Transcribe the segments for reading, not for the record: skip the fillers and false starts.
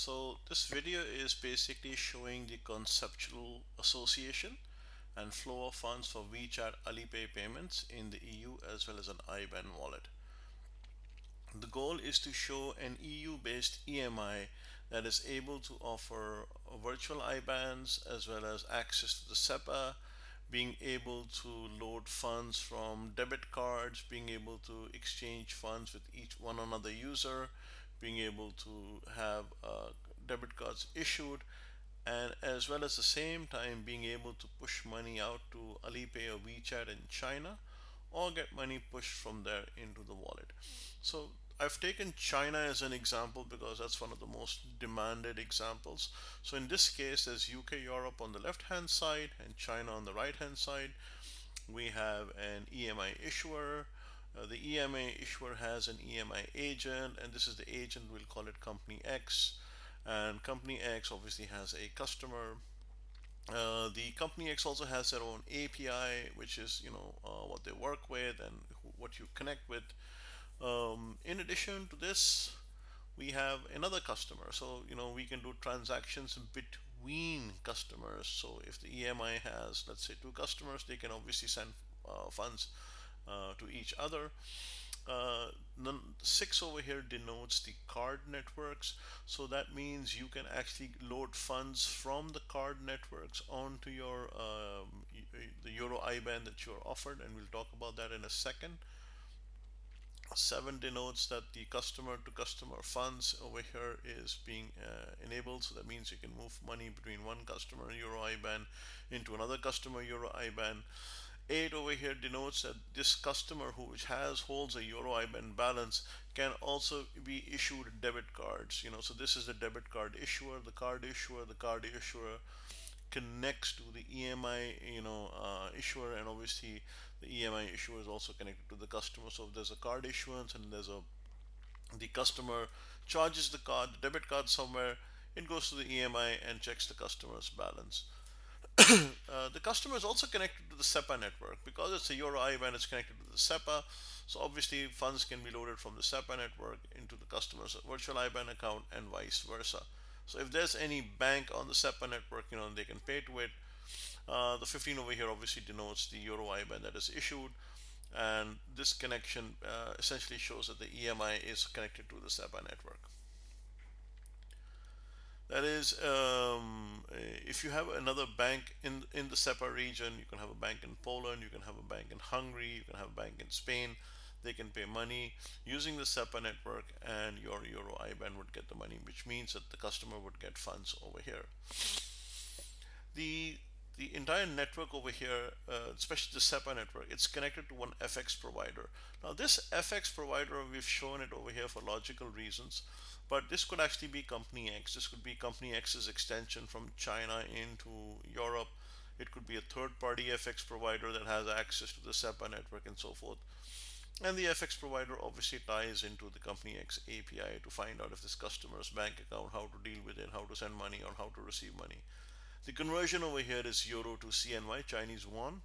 So this video is basically showing the conceptual association and flow of funds for WeChat AliPay payments in the EU as well as an IBAN wallet. The goal is to show an EU-based EMI that is able to offer virtual IBANs as well as access to the SEPA, being able to load funds from debit cards, being able to exchange funds with each one another user, being able to have debit cards issued, and as well as the same time being able to push money out to Alipay or WeChat in China or get money pushed from there into the wallet. So I've taken China as an example because that's one of the most demanded examples. So in this case, there's UK Europe on the left hand side and China on the right hand side. We have an EMI issuer. The EMI issuer has an EMI agent, and this is the agent. We'll call it Company X. And Company X obviously has a customer. The Company X also has their own API, which is what they work with and what you connect with. In addition to this, we have another customer. So we can do transactions between customers. So if the EMI has, let's say, two customers, they can obviously send funds to each other. uh, 6 over here denotes the card networks. So that means you can actually load funds from the card networks onto your the Euro IBAN that you're offered, and we'll talk about that in a second. 7 denotes that the customer to customer funds over here is being enabled. So that means you can move money between one customer Euro IBAN into another customer Euro IBAN. 8 over here denotes that this customer who which holds a Euro IBAN balance can also be issued debit cards. So this is the debit card issuer, the card issuer. The card issuer connects to the EMI issuer, and obviously the EMI issuer is also connected to the customer. So if there's a card issuance and the customer charges the debit card somewhere, it goes to the EMI and checks the customer's balance. The customer is also connected to the SEPA network because it's a Euro IBAN. It's connected to the SEPA, so obviously funds can be loaded from the SEPA network into the customer's virtual IBAN account and vice versa. So if there's any bank on the SEPA network, they can pay to it. The 15 over here obviously denotes the Euro IBAN that is issued, and this connection essentially shows that the EMI is connected to the SEPA network. That is, if you have another bank in the SEPA region, you can have a bank in Poland, you can have a bank in Hungary, you can have a bank in Spain. They can pay money using the SEPA network, and your Euro IBAN would get the money, which means that the customer would get funds over here. The the entire network over here, especially the SEPA network, it's connected to one FX provider. Now, this FX provider, we've shown it over here for logical reasons, but this could actually be Company X. This could be Company X's extension from China into Europe. It could be a third-party FX provider that has access to the SEPA network and so forth. And the FX provider obviously ties into the Company X API to find out if this customer's bank account, how to deal with it, how to send money, or how to receive money. The conversion over here is Euro to CNY, Chinese yuan.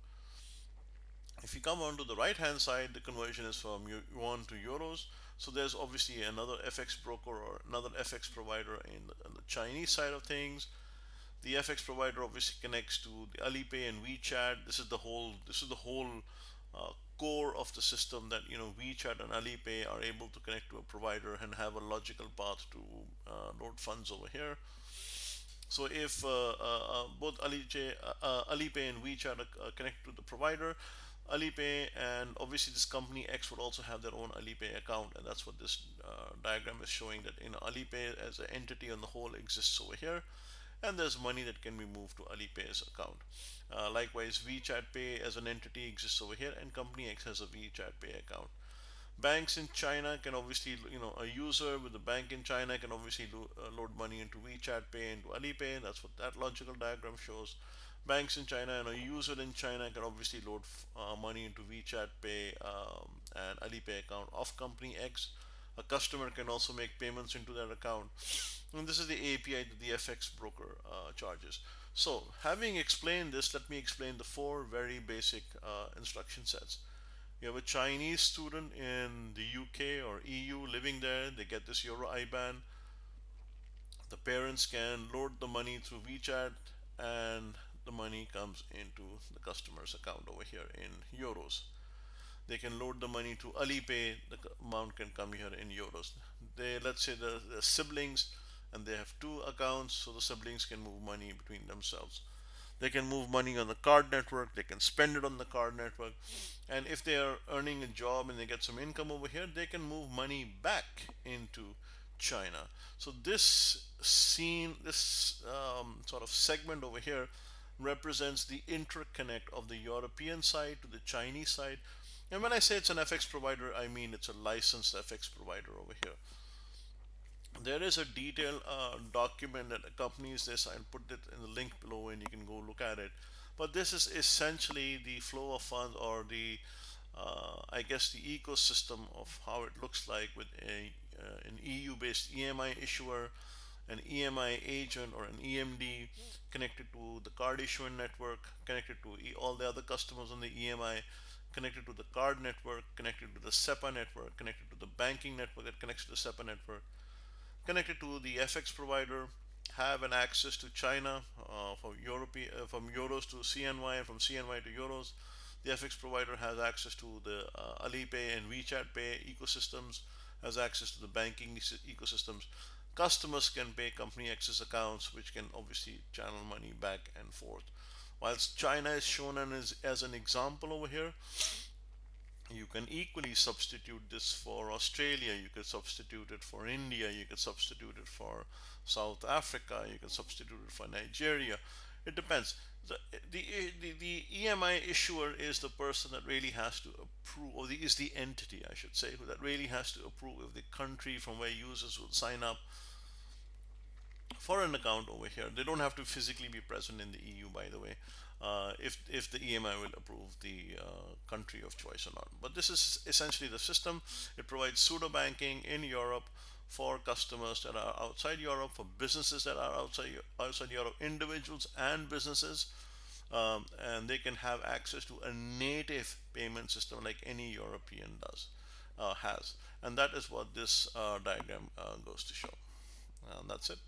If you come onto the right hand side, the conversion is from yuan to euros. So there's obviously another FX broker or another FX provider in the Chinese side of things. The FX provider obviously connects to the Alipay and WeChat. This is the whole core of the system, that WeChat and Alipay are able to connect to a provider and have a logical path to load funds over here. So if both Alipay and WeChat are connected to the provider, Alipay and obviously this Company X would also have their own Alipay account, and that's what this diagram is showing, that Alipay as an entity on the whole exists over here, and there's money that can be moved to Alipay's account. Likewise, WeChat Pay as an entity exists over here, and Company X has a WeChat Pay account. Banks in China can obviously, a user with a bank in China can obviously load money into WeChat Pay, into Alipay. That's what that logical diagram shows. Banks in China and a user in China can obviously load money into WeChat Pay and Alipay account of Company X. A customer can also make payments into that account. And this is the API that the FX broker charges. So, having explained this, let me explain the 4 very basic instruction sets. You have a Chinese student in the UK or EU living there. They get this Euro IBAN. The parents can load the money through WeChat, and the money comes into the customer's account over here in euros. They can load the money to AliPay, the amount can come here in euros. Let's say the siblings, and they have two accounts, so the siblings can move money between themselves. They can move money on the card network, they can spend it on the card network, and if they are earning a job and they get some income over here, they can move money back into China. So this sort of segment over here represents the interconnect of the European side to the Chinese side. And when I say it's an FX provider, I mean it's a licensed FX provider over here. There is a detailed document that accompanies this. I'll put it in the link below and you can go look at it. But this is essentially the flow of funds, or the I guess the ecosystem of how it looks like with an EU based EMI issuer, an EMI agent, or an EMD connected to the card issuing network, connected to all the other customers on the EMI, connected to the card network, connected to the SEPA network, connected to the banking network that connects to the SEPA network, connected to the FX provider, have an access to China from euros to CNY, and from CNY to euros. The FX provider has access to the AliPay and WeChat Pay ecosystems, has access to the banking ecosystems. Customers can pay company access accounts, which can obviously channel money back and forth. Whilst China is shown as an example over here, you can equally substitute this for Australia, you could substitute it for India, you could substitute it for South Africa, you can substitute it for Nigeria. It depends. The EMI issuer is the person that really has to approve, or is the entity, I should say, that really has to approve if the country from where users will sign up for an account over here. They don't have to physically be present in the EU, by the way, if the EMI will approve the country of choice or not. But this is essentially the system. It provides pseudo banking in Europe for customers that are outside Europe, for businesses that are outside Europe, individuals and businesses. And they can have access to a native payment system like any European has. And that is what this diagram goes to show. And that's it.